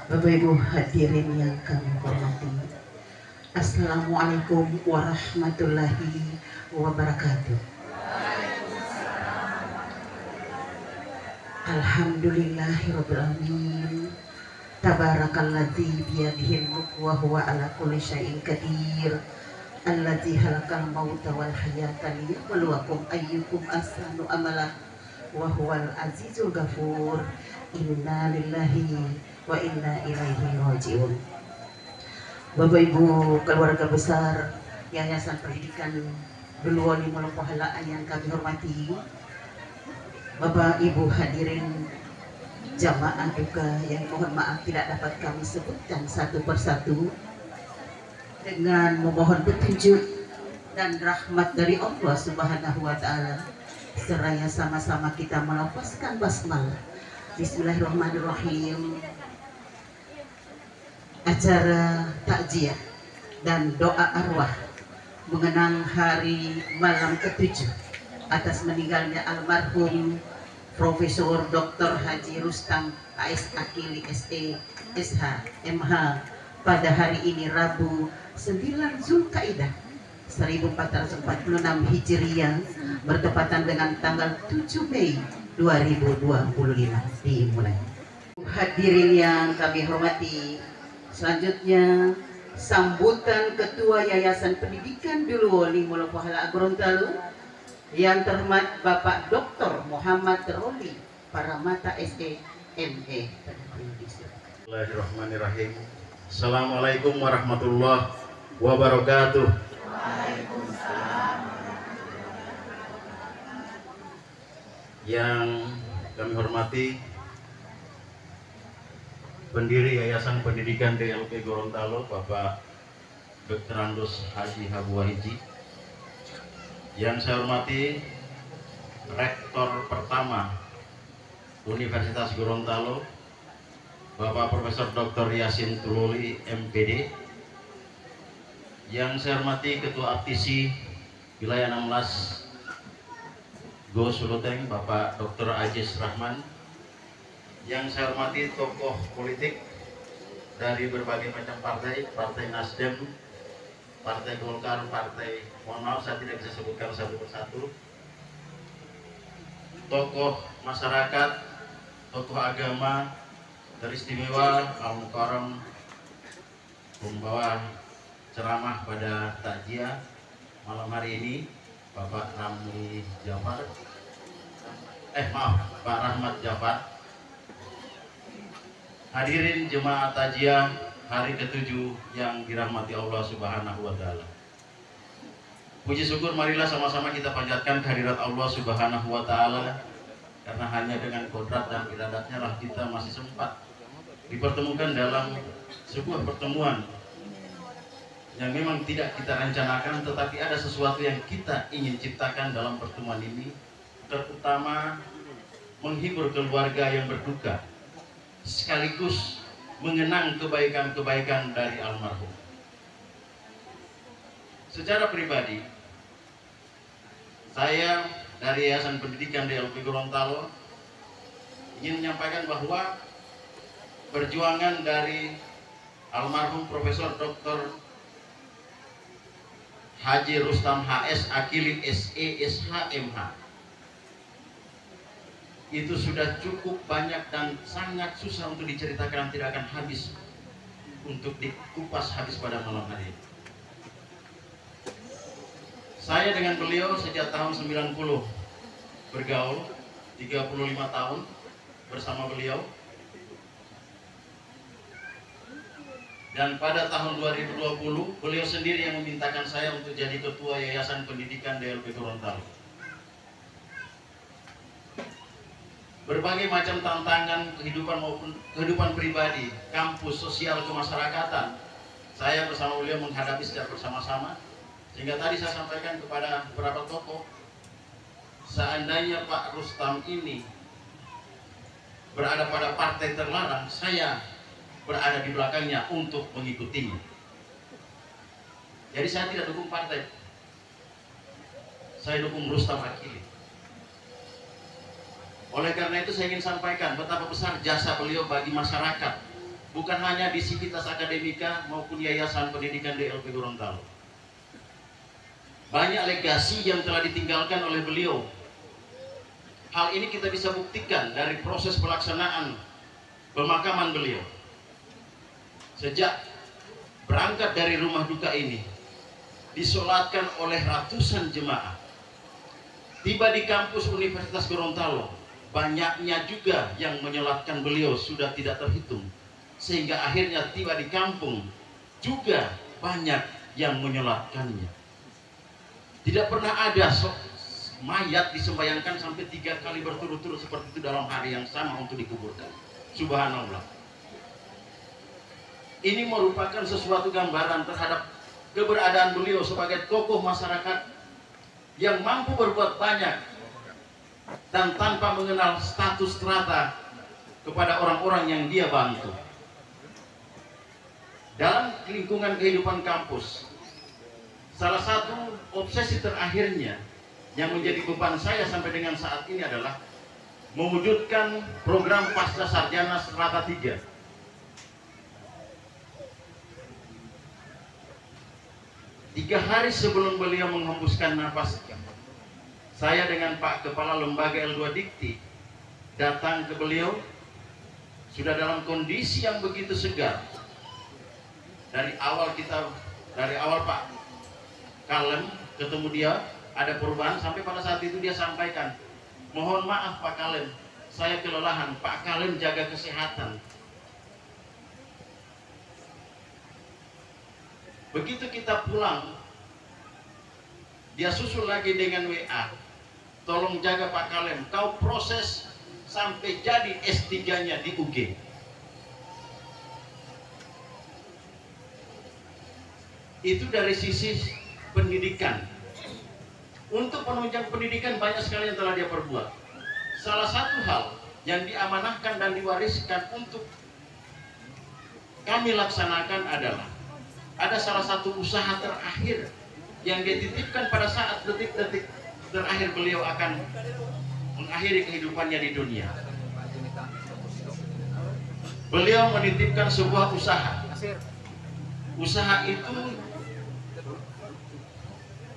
Bapak Ibu hadirin yang kami hormati, Assalamualaikum warahmatullahi wabarakatuh. Alhamdulillahirabbil alamin. Tabarakalladzi biyadihil mulku wa huwa ala kulli syai'in qadir. Alladzi khalaqal mauta wal hayata liyabluwakum ayyukum ahsanu amala wa huwal azizul ghafur. Inna lillahi wa inna ilaihi rajiun. Bapak Ibu keluarga besar Yayasan Pendidikan Duluwali Molopohala yang kami hormati, Bapak Ibu hadirin jamaah duka yang mohon maaf tidak dapat kami sebutkan satu persatu, dengan memohon petunjuk dan rahmat dari Allah Subhanahu wa Ta'ala, seraya sama-sama kita melafazkan basmalah. Bismillahirrahmanirrahim. Acara takziah dan doa arwah mengenang hari malam ke-7 atas meninggalnya almarhum Profesor Dr. Haji Rustam AS Akili SE SH MH pada hari ini Rabu 9 Zulkaidah 1446 Hijriah bertepatan dengan tanggal 7 Mei 2025 dimulai. Hadirin yang kami hormati, selanjutnya sambutan Ketua Yayasan Pendidikan Duluwali Molopohala Gorontalo yang terhormat Bapak Dr. Muhammad Roli Paramata SE ME. Bismillahirrahmanirrahim. Assalamualaikum warahmatullahi wabarakatuh. Waalaikumsalam. Yang kami hormati pendiri Yayasan Pendidikan DLP Gorontalo Bapak Dr. Andus Haji Habu Wahiji. Yang saya hormati Rektor pertama Universitas Gorontalo Bapak Profesor Dr. Yasin Tululi MPD. Yang saya hormati Ketua Aptisi Wilayah 16 Go Suluteng Bapak Dr. Ajis Rahman. Yang saya hormati tokoh politik dari berbagai macam partai, Partai Nasdem, Partai Golkar, Partai, mohon maaf saya tidak bisa sebutkan satu persatu, tokoh masyarakat, tokoh agama, teristimewa Al-Mukarram membawa ceramah pada takziah malam hari ini Bapak Ramli Jafar, Pak Rahmat Jafar. Hadirin jemaah takziah hari ke-7 yang dirahmati Allah Subhanahu wa Ta'ala. Puji syukur marilah sama-sama kita panjatkan kehadirat Allah Subhanahu wa Ta'ala, karena hanya dengan kodrat dan iradatnya lah kita masih sempat dipertemukan dalam sebuah pertemuan yang memang tidak kita rencanakan, tetapi ada sesuatu yang kita ingin ciptakan dalam pertemuan ini, terutama menghibur keluarga yang berduka sekaligus mengenang kebaikan-kebaikan dari almarhum. Secara pribadi, saya dari Yayasan Pendidikan DLP Gorontalo ingin menyampaikan bahwa perjuangan dari almarhum Profesor Dr. Haji Rustam HS Akili SE SH MH itu sudah cukup banyak dan sangat susah untuk diceritakan, tidak akan habis untuk dikupas habis pada malam hari ini. Saya dengan beliau sejak tahun 90 bergaul, 35 tahun bersama beliau. Dan pada tahun 2020 beliau sendiri yang memintakan saya untuk jadi Ketua Yayasan Pendidikan DLP Gorontalo. Berbagai macam tantangan kehidupan maupun kehidupan pribadi, kampus, sosial, kemasyarakatan, saya bersama beliau menghadapi secara bersama-sama. Sehingga tadi saya sampaikan kepada beberapa tokoh, seandainya Pak Rustam ini berada pada partai terlarang, saya berada di belakangnya untuk mengikutinya. Jadi saya tidak dukung partai. saya dukung Rustam Akili. Oleh karena itu saya ingin sampaikan betapa besar jasa beliau bagi masyarakat, bukan hanya di Sivitas Akademika maupun Yayasan Pendidikan DLP Gorontalo. Banyak legasi yang telah ditinggalkan oleh beliau. Hal ini kita bisa buktikan dari proses pelaksanaan pemakaman beliau. Sejak berangkat dari rumah duka ini, disolatkan oleh ratusan jemaah. Tiba di kampus Universitas Gorontalo, banyaknya juga yang menyolatkan beliau sudah tidak terhitung. Sehingga akhirnya tiba di kampung, juga banyak yang menyolatkannya. Tidak pernah ada mayat disembayangkan sampai 3 kali berturut-turut seperti itu dalam hari yang sama untuk dikuburkan. Subhanallah. Ini merupakan sesuatu gambaran terhadap keberadaan beliau sebagai tokoh masyarakat yang mampu berbuat banyak dan tanpa mengenal status strata kepada orang-orang yang dia bantu. Dalam lingkungan kehidupan kampus, salah satu obsesi terakhirnya yang menjadi beban saya sampai dengan saat ini adalah mewujudkan program pasca sarjana strata 3. 3 hari sebelum beliau menghembuskan nafas, saya dengan Pak Kepala Lembaga L2 Dikti datang ke beliau sudah dalam kondisi yang begitu segar. Dari awal Pak kalem ketemu dia ada perubahan, sampai pada saat itu dia sampaikan, mohon maaf Pak Kalem, saya kelelahan, Pak Kalem jaga kesehatan. Begitu kita pulang, dia susul lagi dengan WA, tolong jaga Pak Kalem, kau proses sampai jadi S3-nya di UG. Itu dari sisi pendidikan. Untuk penunjang pendidikan banyak sekali yang telah dia perbuat. Salah satu hal yang diamanahkan dan diwariskan untuk kami laksanakan adalah ada salah satu usaha terakhir yang dititipkan pada saat detik-detik terakhir beliau akan mengakhiri kehidupannya di dunia. Beliau menitipkan sebuah usaha. Usaha itu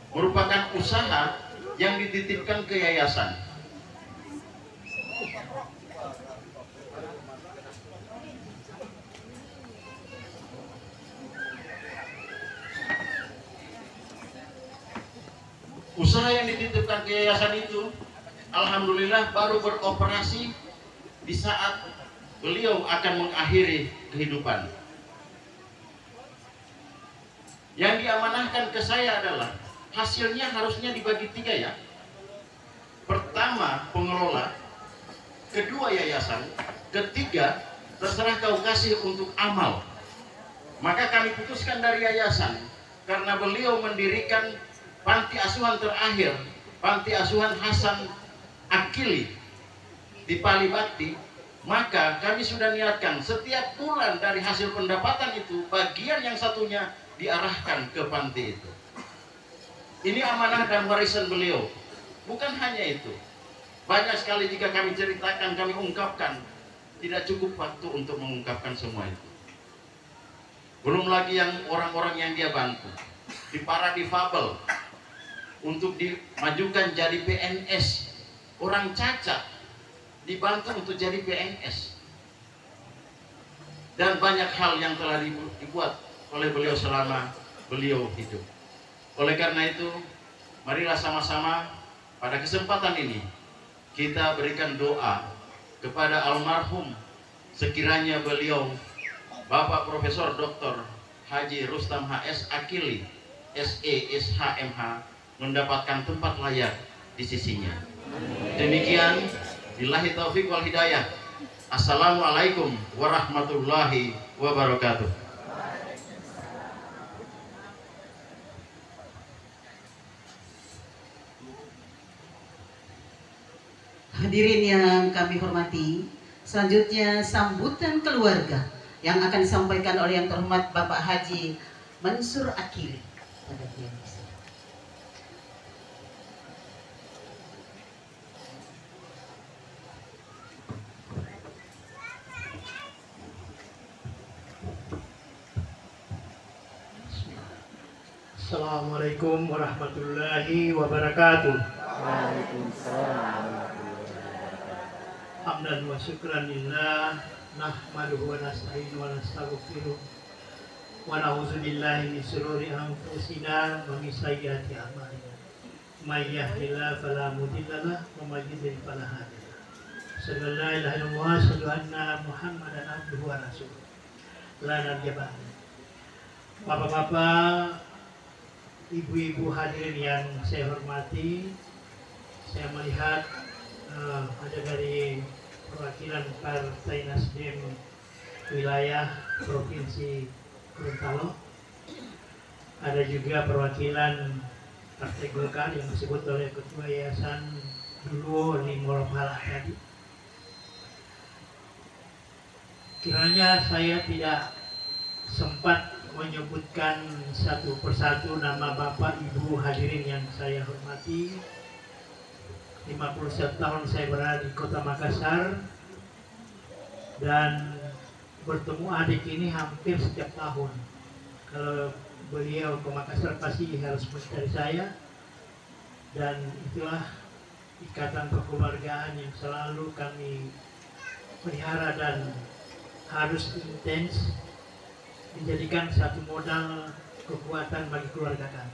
merupakan usaha yang dititipkan ke yayasan. Usaha yang dititipkan ke yayasan itu, alhamdulillah baru beroperasi di saat beliau akan mengakhiri kehidupan. Yang diamanahkan ke saya adalah hasilnya harusnya dibagi 3 ya. Pertama pengelola, kedua yayasan, ketiga terserah kau kasih untuk amal. Maka kami putuskan dari yayasan, karena beliau mendirikan panti asuhan terakhir, panti asuhan Hasan Akili di Palibakti, maka kami sudah niatkan setiap bulan dari hasil pendapatan itu, bagian yang satunya diarahkan ke panti itu. Ini amanah dan warisan beliau. Bukan hanya itu, banyak sekali jika kami ceritakan, kami ungkapkan, tidak cukup waktu untuk mengungkapkan semua itu. Belum lagi yang orang-orang yang dia bantu di para difabel untuk dimajukan jadi PNS, orang cacat dibantu untuk jadi PNS, dan banyak hal yang telah dibuat oleh beliau selama beliau hidup. Oleh karena itu, marilah sama-sama pada kesempatan ini kita berikan doa kepada almarhum, sekiranya beliau Bapak Profesor Dr. Haji Rustam HS Akili SE SHMH mendapatkan tempat layak di sisinya. Demikian, billahi taufik wal hidayah. Assalamualaikum warahmatullahi wabarakatuh. Hadirin yang kami hormati, selanjutnya sambutan keluarga yang akan disampaikan oleh yang terhormat Bapak Haji Mansur Akili. Assalamualaikum warahmatullahi wabarakatuh. Waalaikumsalam. Hamdan wa syukran lillah, nahmaduhu wa nasta'inu wa nastaghfiruh wa na'udzu billahi min shururi anfusina wa min sayyiati a'malina. May yahdihillahu fala mudilla lahu wa may yudlil fala hadiya lahu. Asyhadu an la ilaha illallah wa asyhadu anna Muhammadan abduhu wa rasuluh. La nabiyya ba'da. Bapak-bapak, ibu-ibu hadirin yang saya hormati, saya melihat ada dari perwakilan Partai Nasdem wilayah Provinsi Gorontalo, ada juga perwakilan Partai Golkar yang disebut oleh Ketua Yayasan Duluo Limolopala tadi. Kiranya saya tidak sempat menyebutkan satu persatu nama Bapak Ibu hadirin yang saya hormati. 51 tahun saya berada di Kota Makassar dan bertemu adik ini hampir setiap tahun. Kalau beliau ke Makassar pasti harus mencari saya, dan itulah ikatan kekeluargaan yang selalu kami pelihara dan harus intens menjadikan satu modal kekuatan bagi keluarga kami.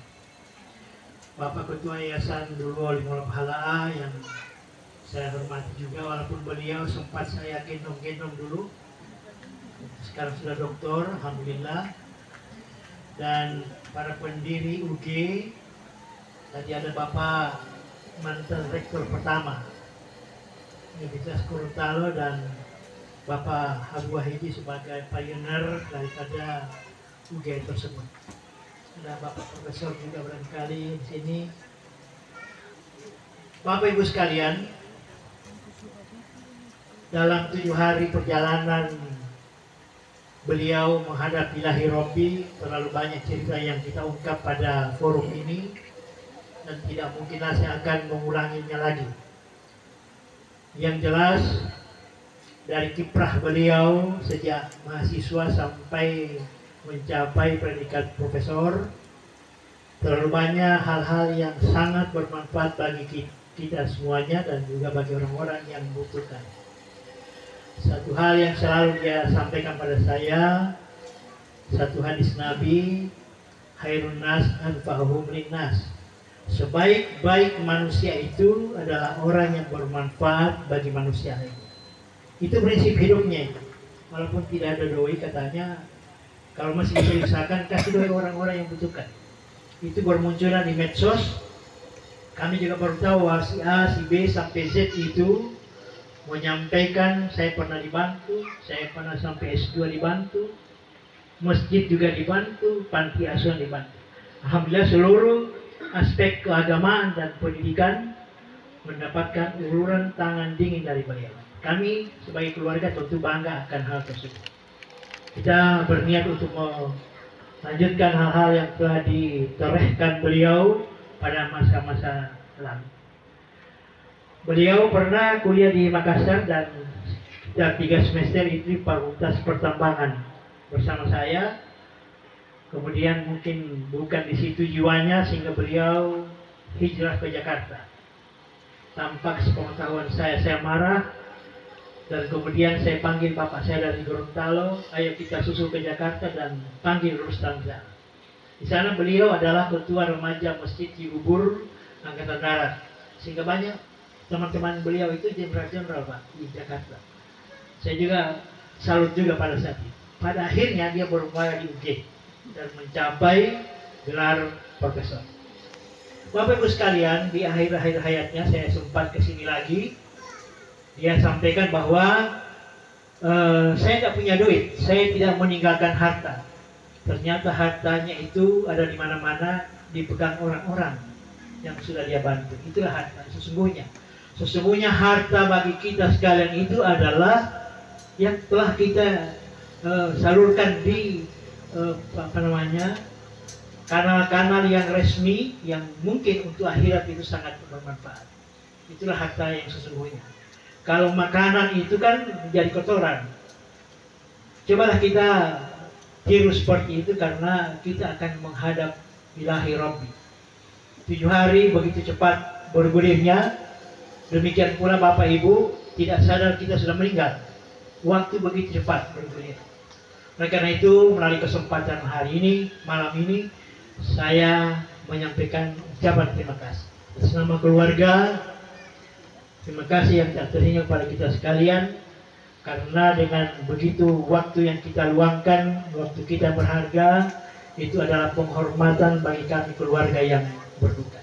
Bapak Ketua Yayasan Duluo Limolopala yang saya hormati juga, walaupun beliau sempat saya gendong-gendong dulu, sekarang sudah doktor, alhamdulillah. Dan para pendiri UG, tadi ada Bapak mantan rektor pertama Universitas Gorontalo dan Bapak Habu Wahidi sebagai pioneer daripada UGM tersebut. Ada Bapak Profesor juga barangkali di sini. Bapak Ibu sekalian, dalam 7 hari perjalanan beliau menghadap ilahi Robbi, terlalu banyak cerita yang kita ungkap pada forum ini dan tidak mungkinlah saya akan mengulanginya lagi. Yang jelas, dari kiprah beliau sejak mahasiswa sampai mencapai predikat profesor, terlalu banyak hal-hal yang sangat bermanfaat bagi kita semuanya dan juga bagi orang-orang yang membutuhkan. Satu hal yang selalu dia sampaikan pada saya, satu hadis Nabi, khairun nas anfa'uhum linnas. Sebaik-baik manusia itu adalah orang yang bermanfaat bagi manusia lain. Itu prinsip hidupnya itu. Walaupun tidak ada doi, katanya kalau masih bisa diusahakan kasih doi orang-orang yang butuhkan. Itu bermunculan di medsos. Kami juga baru tahu si A, si B sampai Z itu menyampaikan saya pernah dibantu, saya pernah sampai S2 dibantu, masjid juga dibantu, panti asuhan dibantu. Alhamdulillah seluruh aspek keagamaan dan pendidikan mendapatkan uluran tangan dingin dari beliau. Kami sebagai keluarga tentu bangga akan hal tersebut. Kita berniat untuk melanjutkan hal-hal yang telah ditorehkan beliau pada masa-masa lalu. Beliau pernah kuliah di Makassar dan sejak 3 semester itu di Fakultas Pertambangan bersama saya. Kemudian mungkin bukan di situ jiwanya sehingga beliau hijrah ke Jakarta. Tanpa sepengetahuan saya marah. Dan kemudian saya panggil bapak saya dari Gorontalo, ayo kita susul ke Jakarta dan panggil Rustam Zah. Di sana beliau adalah ketua remaja Masjid Cibubur Angkatan Darat. Sehingga banyak teman-teman beliau itu jenderal-jenderal Pak di Jakarta. Saya juga salut juga pada saat itu. Pada akhirnya dia berupaya di UG dan mencapai gelar profesor. Bapak Ibu sekalian, di akhir-akhir hayatnya saya sempat kesini lagi. Dia sampaikan bahwa saya nggak punya duit, saya tidak meninggalkan harta. Ternyata hartanya itu ada di mana-mana, dipegang orang-orang yang sudah dia bantu. Itulah harta sesungguhnya. Sesungguhnya harta bagi kita sekalian itu adalah yang telah kita salurkan di kanal-kanal yang resmi yang mungkin untuk akhirat itu sangat bermanfaat. Itulah harta yang sesungguhnya. Kalau makanan itu kan menjadi kotoran. Cobalah kita tiru seperti itu karena kita akan menghadap ilahi rabbi. 7 hari begitu cepat bergulirnya. Demikian pula Bapak Ibu, tidak sadar kita sudah meninggal. Waktu begitu cepat bergulir. Oleh karena itu, melalui kesempatan hari ini, malam ini, saya menyampaikan ucapan terima kasih atas nama keluarga. Terima kasih yang tak terhingga kepada kita sekalian, karena dengan begitu waktu yang kita luangkan, waktu kita berharga, itu adalah penghormatan bagi kami keluarga yang berduka.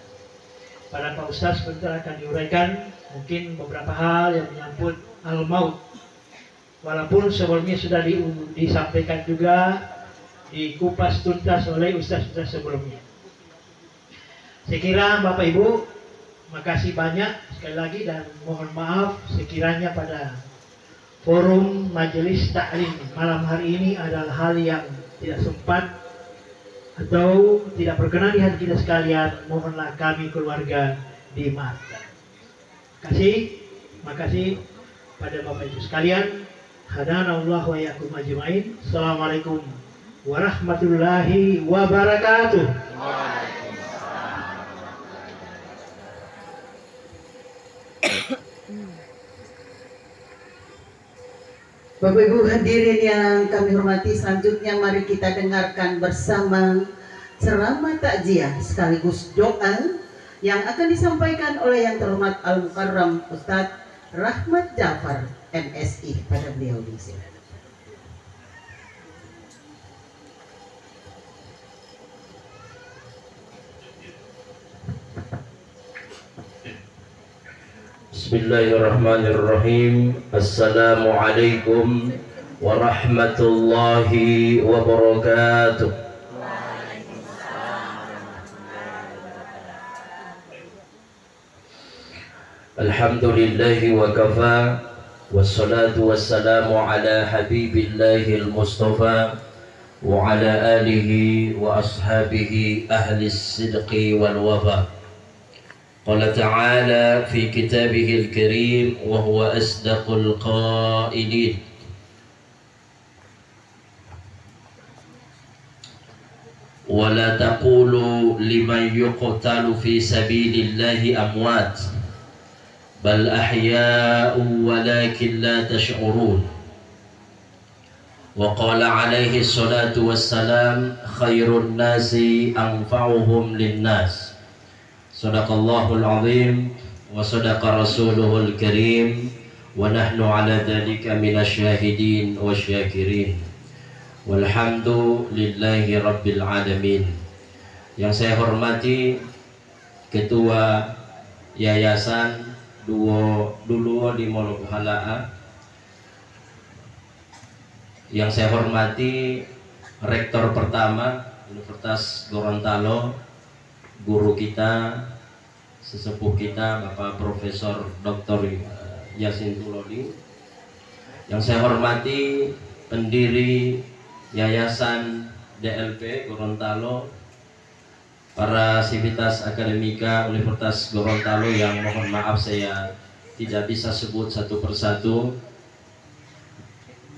Pada Pak Ustaz sebentar akan diuraikan mungkin beberapa hal yang menyangkut al-maut. Walaupun sebelumnya sudah disampaikan juga, dikupas tuntas oleh Ustaz-Ustaz sebelumnya. Saya kira Bapak Ibu, makasih banyak sekali lagi, dan mohon maaf sekiranya pada forum majelis taklim malam hari ini adalah hal yang tidak sempat atau tidak berkenan di hati kita sekalian. Mohonlah kami keluarga dimaafkan. Makasih pada Bapak Ibu sekalian. Hadanallah wa yakum ajmain. Assalamualaikum warahmatullahi wabarakatuh. Bapak Ibu hadirin yang kami hormati, selanjutnya mari kita dengarkan bersama ceramah takziah sekaligus doa yang akan disampaikan oleh yang terhormat Al-Mukarram Ustadz Rahmat Jafar MSI pada beliau di sini. Bismillahirrahmanirrahim. Assalamualaikum warahmatullahi wabarakatuh. Alhamdulillahi wa kafa, wassalatu wassalamu ala habibillahil mustafa wa ala alihi wa ashabihi ahli sidqi wal wafa. Qala ta'ala fi kitabihil karim wa huwa asdaqul qailin. Wa la taqulu liman yuqtalu fi sabilillahi amwat bal ahya'u walakin la tash'urun. Wa qala alaihi salatu wassalam khairun nasi anfa'uhum linnas. Sadaqallahul azim wa sadaqa rasuluhul karim wa nahnu ala dhalika minasyahidin wa syakirin. Walhamdulillahi rabbil alamin. Yang saya hormati Ketua Yayasan Duluo di Molokuhalaa, yang saya hormati Rektor pertama Universitas Gorontalo, guru kita, sesepuh kita Bapak Profesor Dr. Yasin Tulodi, yang saya hormati pendiri Yayasan DLP Gorontalo, para sivitas akademika Universitas Gorontalo yang mohon maaf saya tidak bisa sebut satu persatu.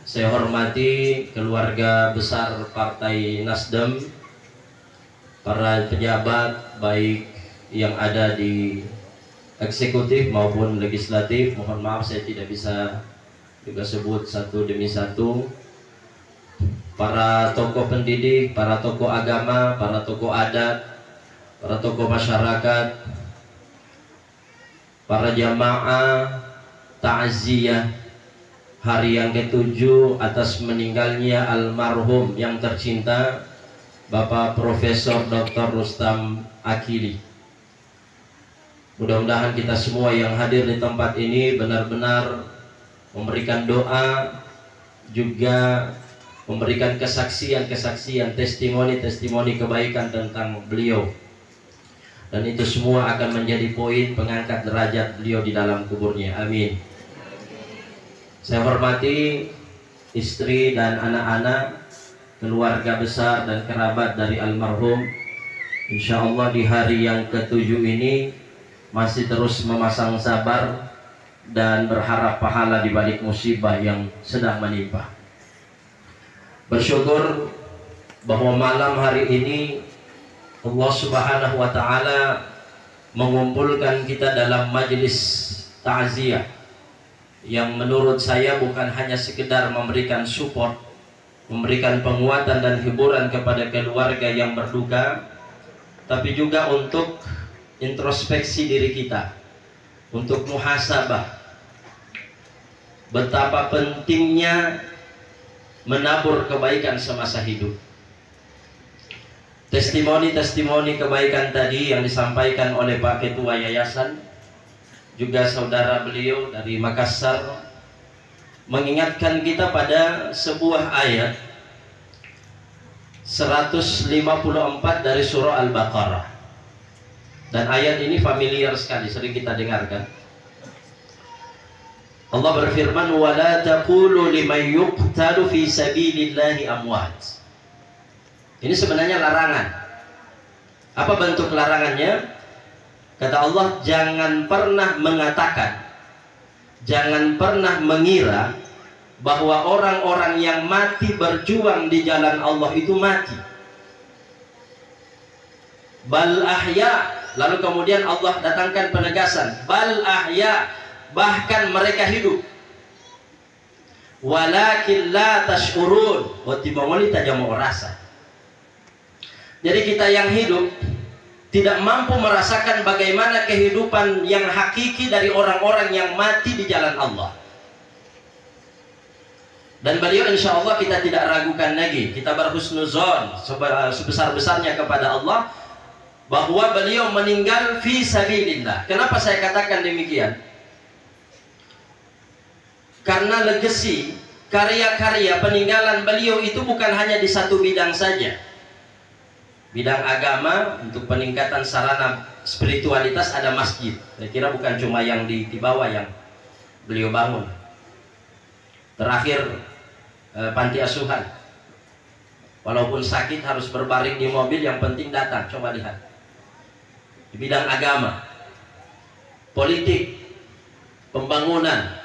Saya hormati keluarga besar Partai Nasdem, para pejabat baik yang ada di eksekutif maupun legislatif. Mohon maaf saya tidak bisa juga sebut satu demi satu. Para tokoh pendidik, para tokoh agama, para tokoh adat, para tokoh masyarakat, para jamaah ta'ziyah hari yang ke-7 atas meninggalnya almarhum yang tercinta Bapak Profesor Dr. Rustam Akili. Mudah-mudahan kita semua yang hadir di tempat ini benar-benar memberikan doa, juga memberikan kesaksian-kesaksian, testimoni-testimoni kebaikan tentang beliau. Dan itu semua akan menjadi poin pengangkat derajat beliau di dalam kuburnya. Amin. Saya hormati istri dan anak-anak, keluarga besar dan kerabat dari almarhum. Insya Allah di hari yang ke-7 ini masih terus memasang sabar dan berharap pahala di balik musibah yang sedang menimpa. Bersyukur bahwa malam hari ini Allah Subhanahu wa taala mengumpulkan kita dalam majelis ta'ziyah yang menurut saya bukan hanya sekedar memberikan support, memberikan penguatan dan hiburan kepada keluarga yang berduka, tapi juga untuk introspeksi diri kita, untuk muhasabah betapa pentingnya menabur kebaikan semasa hidup. Testimoni-testimoni kebaikan tadi yang disampaikan oleh Pak Ketua Yayasan, juga saudara beliau dari Makassar, mengingatkan kita pada sebuah ayat 154 dari surah Al-Baqarah. Dan ayat ini familiar sekali, sering kita dengarkan. Allah berfirman, "Wala taqulu liman yuqtalu fi sabilillahi amwat." Ini sebenarnya larangan. Apa bentuk larangannya? Kata Allah, jangan pernah mengatakan, jangan pernah mengira bahwa orang-orang yang mati berjuang di jalan Allah itu mati. Bal ahya, lalu kemudian Allah datangkan penegasan, bal ahya, bahkan mereka hidup. Walakin la tash'urun, wa timamoli tajamu rasa. Jadi kita yang hidup tidak mampu merasakan bagaimana kehidupan yang hakiki dari orang-orang yang mati di jalan Allah. Dan beliau insya Allah kita tidak ragukan lagi, kita berhusnuzon sebesar-besarnya kepada Allah bahwa beliau meninggal fi sabilillah. Kenapa saya katakan demikian? Karena legacy, karya-karya peninggalan beliau itu bukan hanya di satu bidang saja. Bidang agama, untuk peningkatan sarana spiritualitas ada masjid. Saya kira bukan cuma yang di bawah yang beliau bangun. Terakhir panti asuhan, walaupun sakit harus berbaring di mobil, yang penting datang. Coba lihat. Di bidang agama, politik, pembangunan,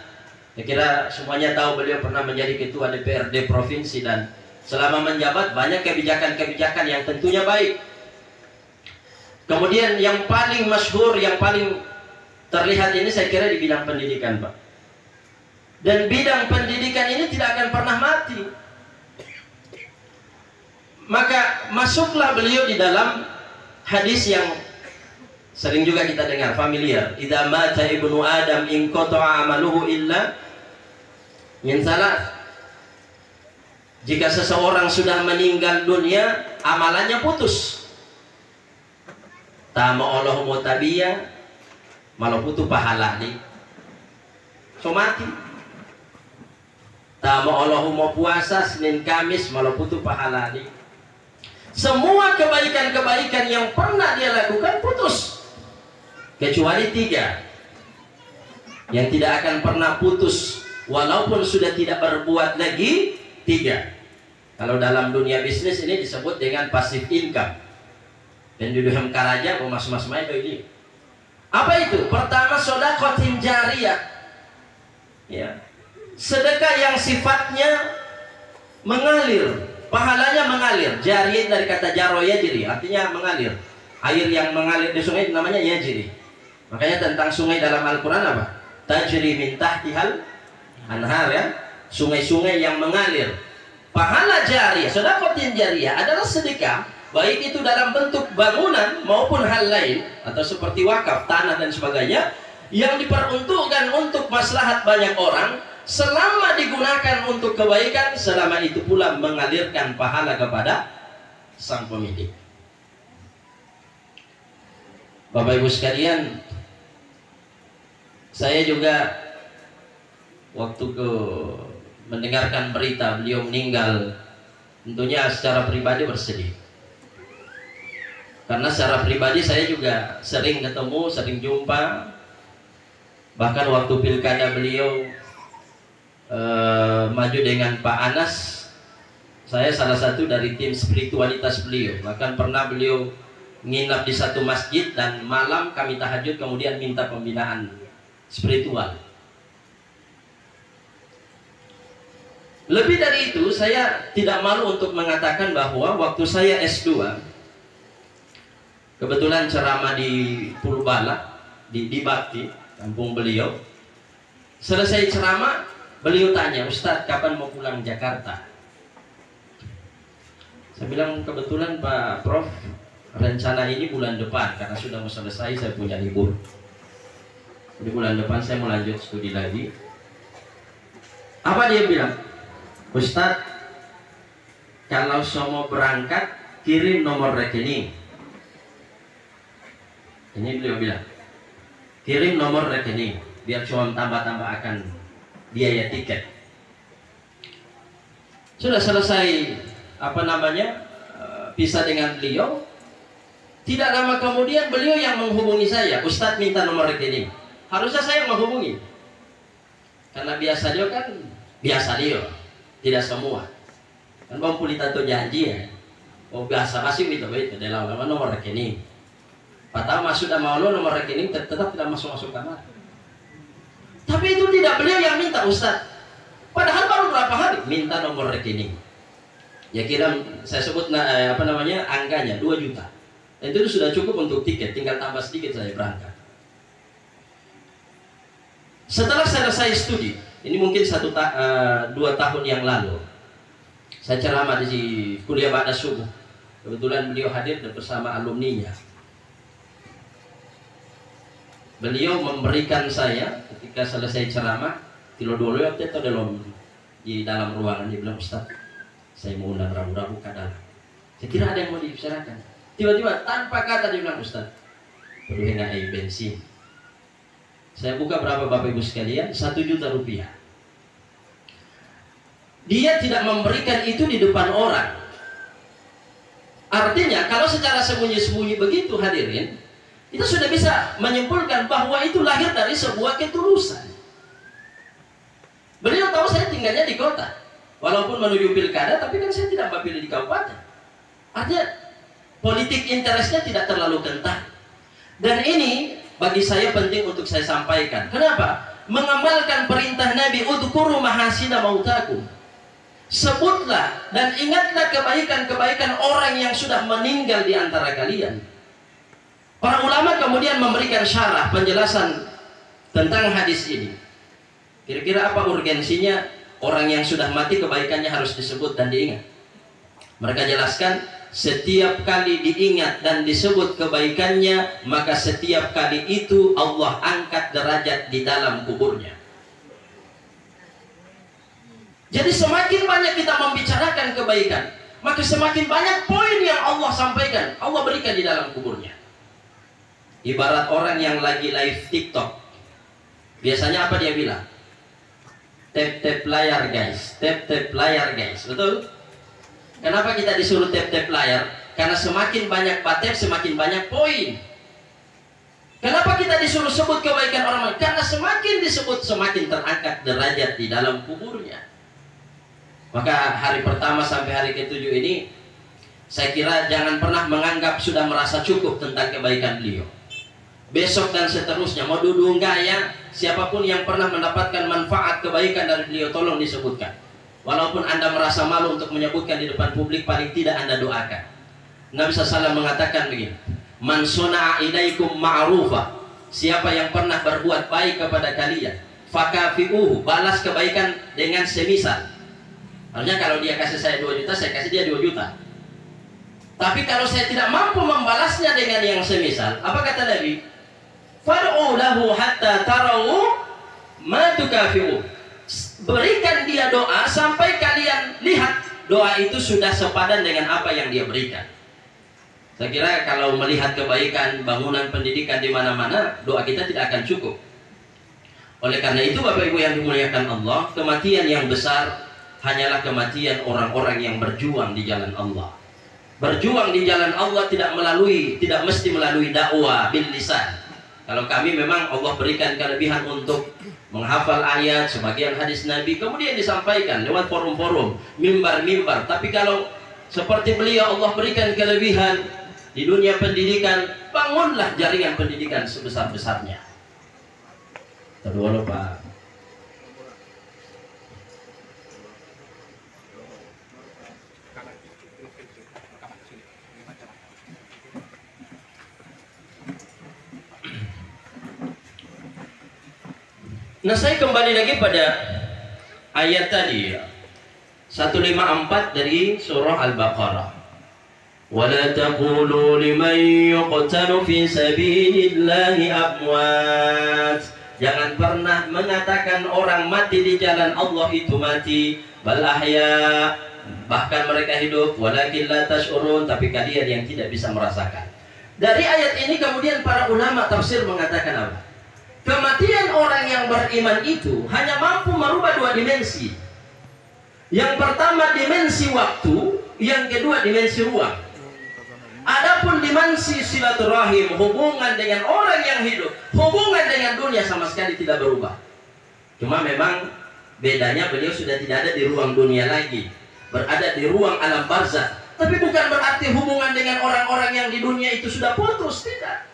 saya kira semuanya tahu beliau pernah menjadi ketua DPRD provinsi, dan selama menjabat banyak kebijakan-kebijakan yang tentunya baik. Kemudian yang paling masyhur, yang paling terlihat ini saya kira di bidang pendidikan, Pak. Dan bidang pendidikan ini tidak akan pernah mati. Maka masuklah beliau di dalam hadis yang sering juga kita dengar, familiar. Idza mata ibnu Adam in qata'a amaluhu illa min salat. Jika seseorang sudah meninggal dunia, amalannya putus. Tama Allah mutabiyah, malah putus pahala nih. So mati. Tama Allah mau puasa Senin Kamis, malah putus pahala nih. Semua kebaikan-kebaikan yang pernah dia lakukan putus. Kecuali 3 yang tidak akan pernah putus walaupun sudah tidak berbuat lagi. 3. Kalau dalam dunia bisnis ini disebut dengan passive income. Dan di dunia karaja mas-mas main ini. Apa itu? Pertama, sedekah jariyah. Ya. Sedekah yang sifatnya mengalir, pahalanya mengalir. Jariyah dari kata jaro yajri, artinya mengalir. Air yang mengalir di sungai namanya yajri. Makanya tentang sungai dalam Al-Qur'an apa? Tajri min tahtihal anhar, ya. Sungai-sungai yang mengalir. Pahala jariyah, sedekah jariyah adalah sedekah, baik itu dalam bentuk bangunan maupun hal lain, atau seperti wakaf, tanah dan sebagainya, yang diperuntukkan untuk maslahat banyak orang, selama digunakan untuk kebaikan, selama itu pula mengalirkan pahala kepada sang pemilik. Bapak Ibu sekalian, saya juga waktu mendengarkan berita beliau meninggal, tentunya secara pribadi bersedih. Karena secara pribadi saya juga sering ketemu, sering jumpa. Bahkan waktu pilkada beliau maju dengan Pak Anas, saya salah satu dari tim spiritualitas beliau. Bahkan pernah beliau nginap di satu masjid dan malam kami tahajud kemudian minta pembinaan spiritual. Lebih dari itu, saya tidak malu untuk mengatakan bahwa waktu saya S2, Kebetulan ceramah di Purbala, di Bakti, kampung beliau. Selesai ceramah, beliau tanya, Ustadz kapan mau pulang Jakarta? Saya bilang, kebetulan Pak Prof, rencana ini bulan depan, karena sudah mau selesai saya punya libur. Di bulan depan saya mau lanjut studi lagi. Apa dia bilang? Ustadz, kalau mau berangkat, kirim nomor rekening. Ini beliau bilang, kirim nomor rekening, biar cuma tambah-tambah akan biaya tiket. Sudah selesai pisah dengan beliau. Tidak lama kemudian beliau yang menghubungi saya, Ustadz minta nomor rekening. Harusnya saya yang menghubungi, karena biasa dia, tidak semua. Kan bang pulita itu janji ya. Oh biasa masih itu dalam nomor rekening. Pertama sudah mau nomor rekening tetap tidak masuk kamar. Tapi itu tidak beliau yang minta, Ustaz. Padahal baru berapa hari minta nomor rekening. Ya kira saya sebut angkanya 2 juta. Dan itu sudah cukup untuk tiket, tinggal tambah sedikit saya berangkat. Setelah selesai studi, ini mungkin 2 tahun yang lalu, saya ceramah di kuliah ba'da subuh. Kebetulan beliau hadir bersama alumninya. Beliau memberikan saya ketika selesai ceramah kilo dulu di dalam ruangan. Dia bilang, Ustaz, saya mau undang rabu-rabu ke dalam. Saya kira ada yang mau dibicarakan. Tiba-tiba tanpa kata dia bilang, Ustaz, perlu air bensin. Saya buka berapa Bapak Ibu sekalian? 1 juta rupiah. Dia tidak memberikan itu di depan orang. Artinya kalau secara sembunyi-sembunyi begitu hadirin, kita sudah bisa menyimpulkan bahwa itu lahir dari sebuah ketulusan. Beliau tahu saya tinggalnya di kota, walaupun menuju pilkada, tapi kan saya tidak pilih di kabupaten. Artinya politik interestnya tidak terlalu kental. Dan ini bagi saya penting untuk saya sampaikan. Kenapa? Mengamalkan perintah Nabi, udhkuru mahasina mautakum. Sebutlah dan ingatlah kebaikan-kebaikan orang yang sudah meninggal di antara kalian. Para ulama kemudian memberikan syarah penjelasan tentang hadis ini. Kira-kira apa urgensinya orang yang sudah mati kebaikannya harus disebut dan diingat? Mereka jelaskan, setiap kali diingat dan disebut kebaikannya, maka setiap kali itu Allah angkat derajat di dalam kuburnya. Jadi semakin banyak kita membicarakan kebaikan, maka semakin banyak poin yang Allah sampaikan, Allah berikan di dalam kuburnya. Ibarat orang yang lagi live TikTok, biasanya apa dia bilang? Tap-tap layar guys, tap-tap layar guys, betul? Kenapa kita disuruh tap-tap layar? Karena semakin banyak tap, semakin banyak poin. Kenapa kita disuruh sebut kebaikan orang lain? Karena semakin disebut, semakin terangkat derajat di dalam kuburnya. Maka hari pertama sampai hari ke-7 ini, saya kira jangan pernah menganggap sudah merasa cukup tentang kebaikan beliau. Besok dan seterusnya, mau duduk gaya, siapapun yang pernah mendapatkan manfaat kebaikan dari beliau, tolong disebutkan. Walaupun Anda merasa malu untuk menyebutkan di depan publik, paling tidak Anda doakan. Nabi SAW mengatakan begini, Man suna'a ilaikum ma'rufa, siapa yang pernah berbuat baik kepada kalian, fakafi'uhu, balas kebaikan dengan semisal. Artinya kalau dia kasih saya 2 juta, saya kasih dia 2 juta. Tapi kalau saya tidak mampu membalasnya dengan yang semisal, apa kata Nabi? Far'u lahu hatta tarau ma tukafi'u. Berikan dia doa sampai kalian lihat doa itu sudah sepadan dengan apa yang dia berikan. Saya kira kalau melihat kebaikan bangunan pendidikan di mana-mana, doa kita tidak akan cukup. Oleh karena itu Bapak Ibu yang dimuliakan Allah, kematian yang besar hanyalah kematian orang-orang yang berjuang di jalan Allah. Berjuang di jalan Allah tidak mesti melalui dakwah bil lisan. Kalau kami memang Allah berikan kelebihan untuk menghafal ayat, sebagian hadis Nabi, kemudian disampaikan lewat forum-forum, mimbar-mimbar. Tapi kalau seperti beliau Allah berikan kelebihan di dunia pendidikan, bangunlah jaringan pendidikan sebesar-besarnya. Terus Pak. Nah, saya kembali lagi pada ayat tadi ya. 154 dari surah Al-Baqarah. وَلَا تَقُولُوا لِمَنْ يُقْتَلُ فِي سَبِيلِ اللَّهِ أَمْوَاتٌ. Jangan pernah mengatakan orang mati di jalan Allah itu mati. Bal ahya, bahkan mereka hidup. Walakin la tash'urun, tapi kalian yang tidak bisa merasakan. Dari ayat ini kemudian para ulama tafsir mengatakan apa? Kematian orang yang beriman itu hanya mampu merubah dua dimensi. Yang pertama dimensi waktu, yang kedua dimensi ruang. Adapun dimensi silaturahim, hubungan dengan orang yang hidup, hubungan dengan dunia sama sekali tidak berubah. Cuma memang bedanya beliau sudah tidak ada di ruang dunia lagi, berada di ruang alam barzakh. Tapi bukan berarti hubungan dengan orang-orang yang di dunia itu sudah putus, tidak.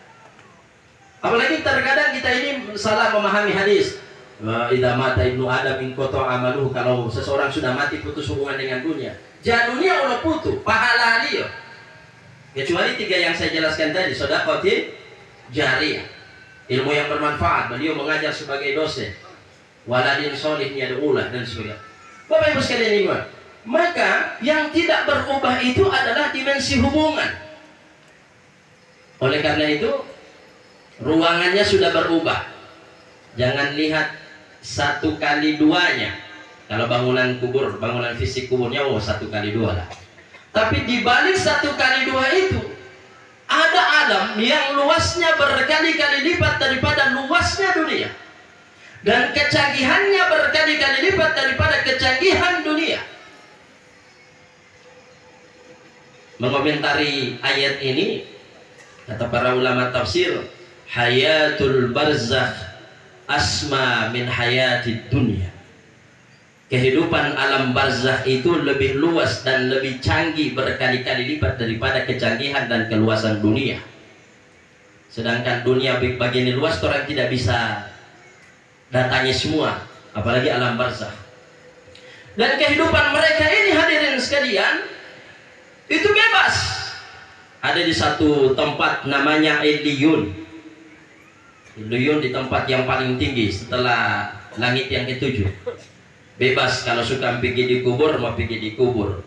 Apalagi terkadang kita ini salah memahami hadis. Idza mata ibnu Adam in qata amaluhu, kalau seseorang sudah mati putus hubungan dengan dunia. Jangan dunia ulah putus, pahala dia. Kecuali tiga yang saya jelaskan tadi, shadaqatin jariyah, ilmu yang bermanfaat, beliau mengajar sebagai dosen, waladin sholih yad'ulah dan sebagainya. Bapak Ibu sekalian ini, maka yang tidak berubah itu adalah dimensi hubungan. Oleh karena itu, ruangannya sudah berubah. Jangan lihat 1x2 nya. Kalau bangunan kubur, bangunan fisik kuburnya 1x2 lah. Tapi di balik 1x2 itu ada alam yang luasnya berkali-kali lipat daripada luasnya dunia, dan kecanggihannya berkali-kali lipat daripada kecanggihan dunia. Mengomentari ayat ini, kata para ulama tafsir, hayatul barzakh asma min hayatid dunia. Kehidupan alam barzakh itu lebih luas dan lebih canggih berkali-kali lipat daripada kecanggihan dan keluasan dunia. Sedangkan dunia begini luas, orang tidak bisa datangi semua, apalagi alam barzakh. Dan kehidupan mereka ini, hadirin sekalian, itu bebas. Ada di satu tempat namanya Illiyun. Illiyun di tempat yang paling tinggi setelah langit yang ketujuh. Bebas, kalau suka pergi di kubur, mau pergi di kubur.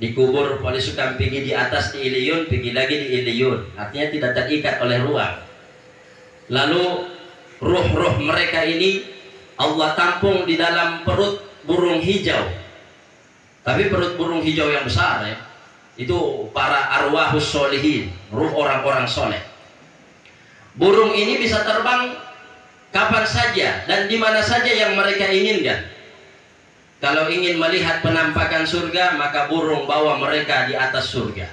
Di kubur, kalau suka pergi di atas di Illiyun, pergi lagi di Illiyun. Artinya tidak terikat oleh ruang. Lalu ruh-ruh mereka ini Allah tampung di dalam perut burung hijau. Tapi perut burung hijau yang besar ya. Itu para arwahus sholihin, ruh orang-orang soleh. Burung ini bisa terbang kapan saja dan di mana saja yang mereka inginkan. Kalau ingin melihat penampakan surga, maka burung bawa mereka di atas surga.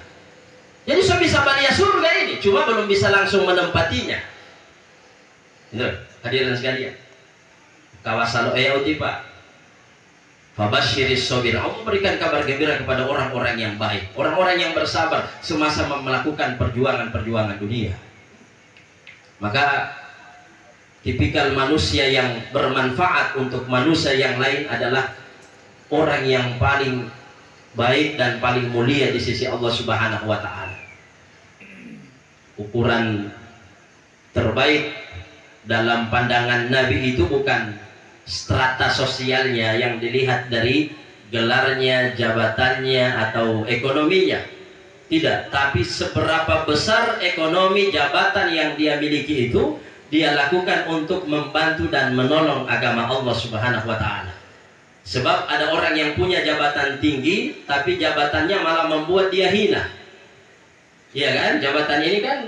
Jadi sudah bisa melihat surga ini, cuma belum bisa langsung menempatinya. Itu, hadirin sekalian. Kawasan ayauti Pak. Fabasyiris sabir. Allah berikan kabar gembira kepada orang-orang yang baik, orang-orang yang bersabar semasa melakukan perjuangan-perjuangan dunia. Maka tipikal manusia yang bermanfaat untuk manusia yang lain adalah orang yang paling baik dan paling mulia di sisi Allah Subhanahu wa ta'ala. Ukuran terbaik dalam pandangan Nabi itu bukan strata sosialnya yang dilihat dari gelarnya, jabatannya, atau ekonominya. Tidak, tapi seberapa besar ekonomi jabatan yang dia miliki itu dia lakukan untuk membantu dan menolong agama Allah Subhanahu wa ta'ala. Sebab ada orang yang punya jabatan tinggi, tapi jabatannya malah membuat dia hina. Iya kan? Jabatan ini kan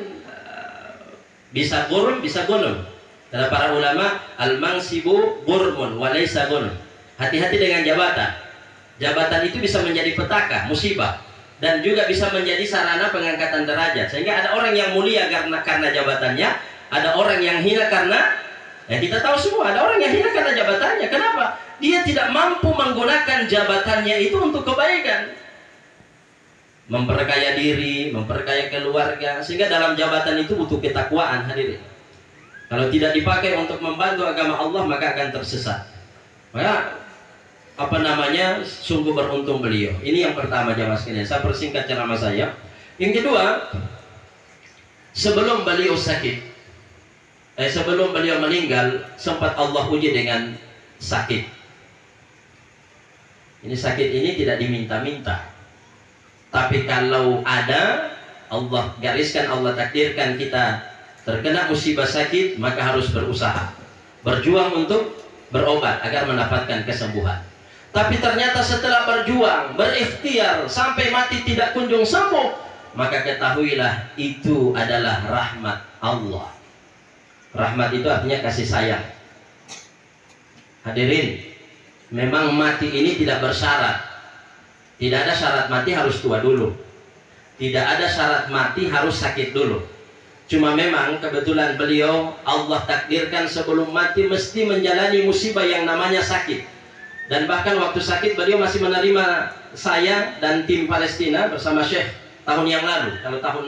bisa gurun, bisa gunun. Kata para ulama, al-mansibu gurmun walaysa gunun. Hati-hati dengan jabatan. Jabatan itu bisa menjadi petaka, musibah, dan juga bisa menjadi sarana pengangkatan derajat. Sehingga ada orang yang mulia karena jabatannya, ada orang yang hina karena, ya kita tahu semua, ada orang yang hina karena jabatannya. Kenapa? Dia tidak mampu menggunakan jabatannya itu untuk kebaikan, memperkaya diri, memperkaya keluarga. Sehingga dalam jabatan itu butuh ketakwaan, hadirin. Kalau tidak dipakai untuk membantu agama Allah, maka akan tersesat. Maka sungguh beruntung beliau. Ini yang pertama, jamaah sekalian. Saya persingkat ceramah saya. Yang kedua, sebelum beliau sakit, sebelum beliau meninggal sempat Allah uji dengan sakit. Ini sakit ini tidak diminta-minta, tapi kalau ada, Allah gariskan, Allah takdirkan kita terkena musibah sakit, maka harus berusaha, berjuang untuk berobat agar mendapatkan kesembuhan. Tapi ternyata setelah berjuang, berikhtiar sampai mati tidak kunjung sembuh, maka ketahuilah itu adalah rahmat Allah. Rahmat itu artinya kasih sayang. Hadirin, memang mati ini tidak bersyarat. Tidak ada syarat mati harus tua dulu. Tidak ada syarat mati harus sakit dulu. Cuma memang kebetulan beliau Allah takdirkan sebelum mati mesti menjalani musibah yang namanya sakit. Dan bahkan waktu sakit beliau masih menerima saya dan tim Palestina bersama Syekh tahun yang lalu. Kalau tahun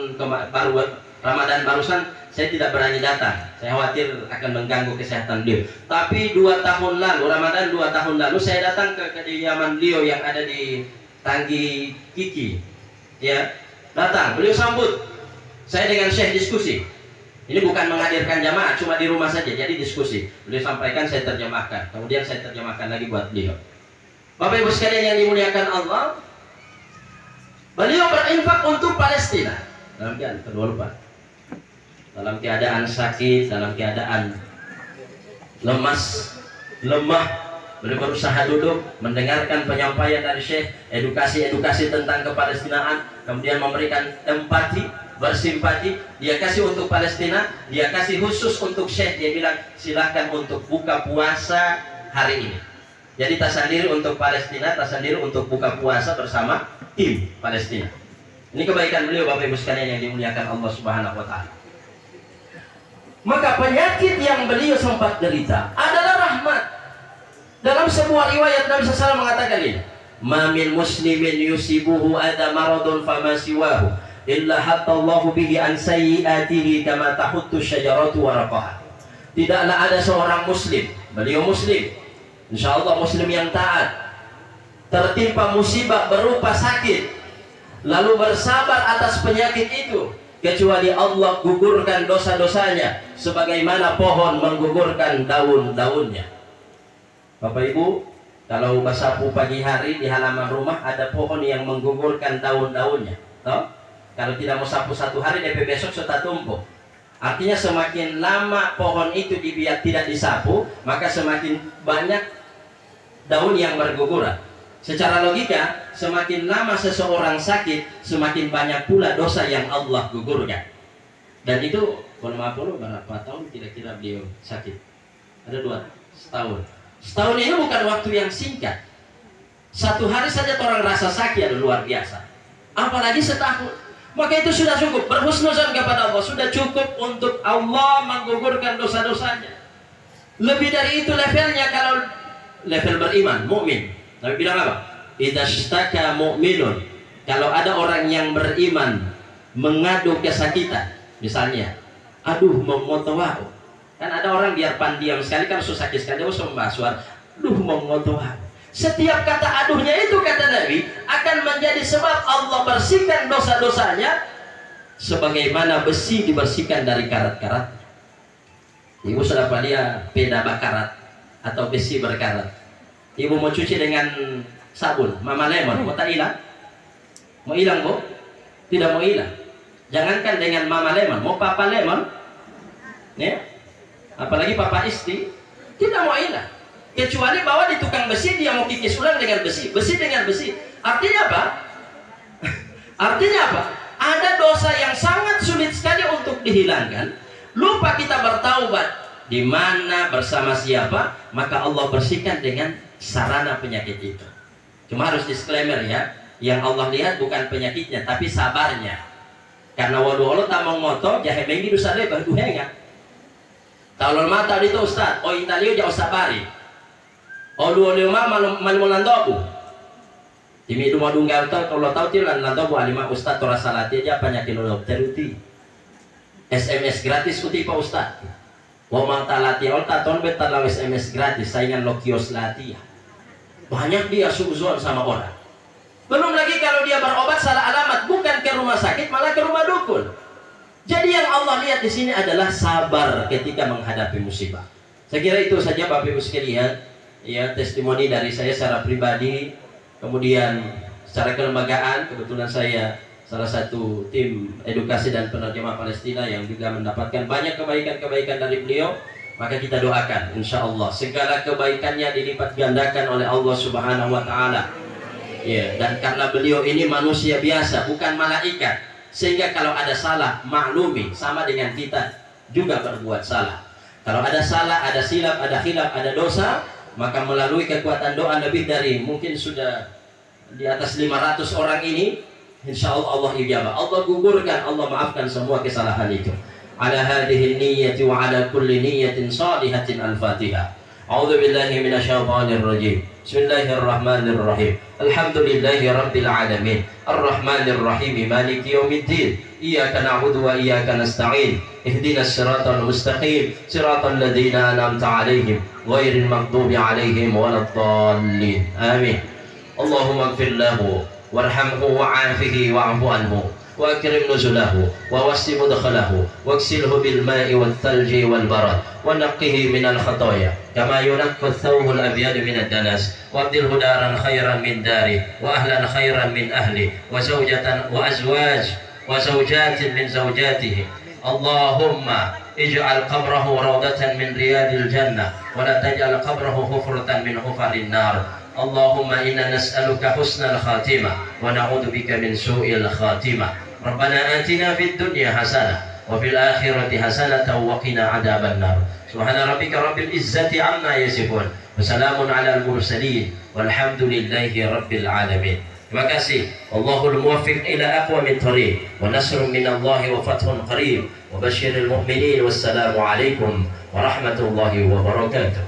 baru Ramadan barusan saya tidak berani datang. Saya khawatir akan mengganggu kesehatan beliau. Tapi 2 tahun lalu, Ramadan 2 tahun lalu, saya datang ke kediaman beliau yang ada di Tanggi Kiki. Ya, datang. Beliau sambut. Saya dengan Syekh diskusi. Ini bukan menghadirkan jamaah, cuma di rumah saja. Jadi diskusi. Beliau sampaikan, saya terjemahkan. Kemudian saya terjemahkan lagi buat beliau. Bapak Ibu sekalian yang dimuliakan Allah, beliau berinfak untuk Palestina. Dalam keadaan kedua lupa. Dalam keadaan sakit, dalam keadaan lemas, lemah, beliau berusaha duduk, mendengarkan penyampaian dari Syekh, edukasi tentang kepalestinaan, kemudian memberikan empati, bersimpati. Dia kasih untuk Palestina, dia kasih khusus untuk Syekh. Dia bilang silahkan untuk buka puasa hari ini. Jadi tak sendiri untuk Palestina, tak sendiri untuk buka puasa bersama tim Palestina. Ini kebaikan beliau, Bapak Ibu sekalian yang dimuliakan Allah Subhanahu wa Ta'ala. Maka penyakit yang beliau sempat derita adalah rahmat. Dalam sebuah riwayat Nabi SAW mengatakan ini, "Ma min muslimin yusibuhu ada maradun fama siwahu illa hatta Allahu bihi an sayyiatihi kama tahuttu syajaratu waraqaha." Tidaklah ada seorang muslim, beliau muslim, insyaallah muslim yang taat, tertimpa musibah berupa sakit, lalu bersabar atas penyakit itu, kecuali Allah gugurkan dosa-dosanya sebagaimana pohon menggugurkan daun-daunnya. Bapak Ibu, kalau bersapu pagi hari di halaman rumah ada pohon yang menggugurkan daun-daunnya, toh? Kalau tidak mau sapu 1 hari, DP besok sudah tumpuk. Artinya semakin lama pohon itu dibiarkan tidak disapu, maka semakin banyak daun yang berguguran. Secara logika, semakin lama seseorang sakit, semakin banyak pula dosa yang Allah gugurkan. Dan itu, mohon maaf dulu, berapa tahun kira-kira beliau sakit? Ada 2 setahun. Setahun ini bukan waktu yang singkat. 1 hari saja orang rasa sakit ada luar biasa. Apalagi setahun. Maka itu sudah cukup. Berhusnuzan kepada Allah. Sudah cukup untuk Allah menggugurkan dosa-dosanya. Lebih dari itu levelnya kalau level beriman, mukmin. Nabi bilang apa? Idzashtaka mu'minun. Kalau ada orang yang beriman mengadu kesakitan, misalnya, aduh mengotowahu. Kan ada orang biar pandiam sekali kan susah sakit sekali, dia usah membahas suara, aduh mengotowahu. Setiap kata aduhnya itu, kata Nabi, akan menjadi sebab Allah bersihkan dosa-dosanya sebagaimana besi dibersihkan dari karat-karat. Ibu sudah apa dia peda bakarat atau besi berkarat. Ibu mau cuci dengan sabun, Mama Lemon, mau tak hilang? Mau hilang, Bu? Tidak mau hilang. Jangankan dengan Mama Lemon, mau Papa Lemon, ya? Apalagi Papa Isti, tidak mau hilang. Kecuali bawa di tukang besi, dia mau kikis ulang dengan besi, besi dengan besi. Artinya apa? Artinya apa? Ada dosa yang sangat sulit sekali untuk dihilangkan. Lupa kita bertaubat, di mana bersama siapa, maka Allah bersihkan dengan sarana penyakit itu. Cuma harus disclaimer ya, yang Allah lihat bukan penyakitnya tapi sabarnya. Karena waduh Allah tak mau ngoto jahe mengi dosa deh berduhenga. Kalau mata itu Ustaz, o Italio jauh sabari. O dua lima malmulandobu. Timi itu mau dunggal tau kalau tahu tilan landobu alima Ustaz tora salati aja penyakit lo teruti. SMS gratis uti Pak Ustaz. Wa matalati olta ton betar law SMS gratis saingan lo kios latihan. Banyak dia suzon sama orang. Belum lagi kalau dia berobat salah alamat, bukan ke rumah sakit malah ke rumah dukun. Jadi yang Allah lihat di sini adalah sabar ketika menghadapi musibah. Saya kira itu saja Bapak Ibu sekalian, ya, testimoni dari saya secara pribadi. Kemudian secara kelembagaan, kebetulan saya salah satu tim edukasi dan penerjemah Palestina yang juga mendapatkan banyak kebaikan-kebaikan dari beliau. Maka kita doakan, insya Allah segala kebaikannya dilipat gandakan oleh Allah Subhanahu Wa Taala. Ya, dan karena beliau ini manusia biasa, bukan malaikat, sehingga kalau ada salah maklumi, sama dengan kita juga berbuat salah. Kalau ada salah, ada silap, ada khilaf, ada dosa, maka melalui kekuatan doa lebih dari mungkin sudah di atas 500 orang ini, insya Allah Allah ijabah, Allah gugurkan, Allah maafkan semua kesalahan itu. Ala hadhihi niyyati wa ala kulli niyyatin salihatin. Al-Fatihah. A'udzu billahi minasyaitonir rajim. Bismillahirrahmanirrahim. Alhamdulillahi rabbil alamin. Arrahmanir rahim. Maliki yaumiddin. Iyyaka na'budu wa iyyaka nasta'in. Ihdinas siratal mustaqim. Siratal ladzina an'amta 'alaihim ghairil maghdubi 'alaihim waladdallin. Amin. Allahumma ighfir lahu warhamhu wa'afihi wa'fu anhu وأكرم نزله ووسع مدخله واغسله بالماء والثلج والبرد ونقه من الخطايا كما ينقى الثوب الأبيض من الدنس وابدله دارا خيرا من داره وأهلا خيرا من أهله وزوجات من زوجاته اللهم اجعل قبره روضة من رياض الجنة ولا تجعل قبره حفرة من حفر النار اللهم إنا نسألك حسن الخاتمة ونعوذ بك من سوء الخاتمة ربنا آتنا في الدنيا حسنة وفي الآخرة حسنة وقنا عذاب النار سبحان ربك رب العزة عما يصفون وسلام على المرسلين والحمد لله رب العالمين. Terima kasih. Allahul muwaffiq ila aqwamit thariq wa nasrun minallahi wa fathun qarib wa basyiril mu'minin. Wassalamu alaikum warahmatullahi wabarakatuh.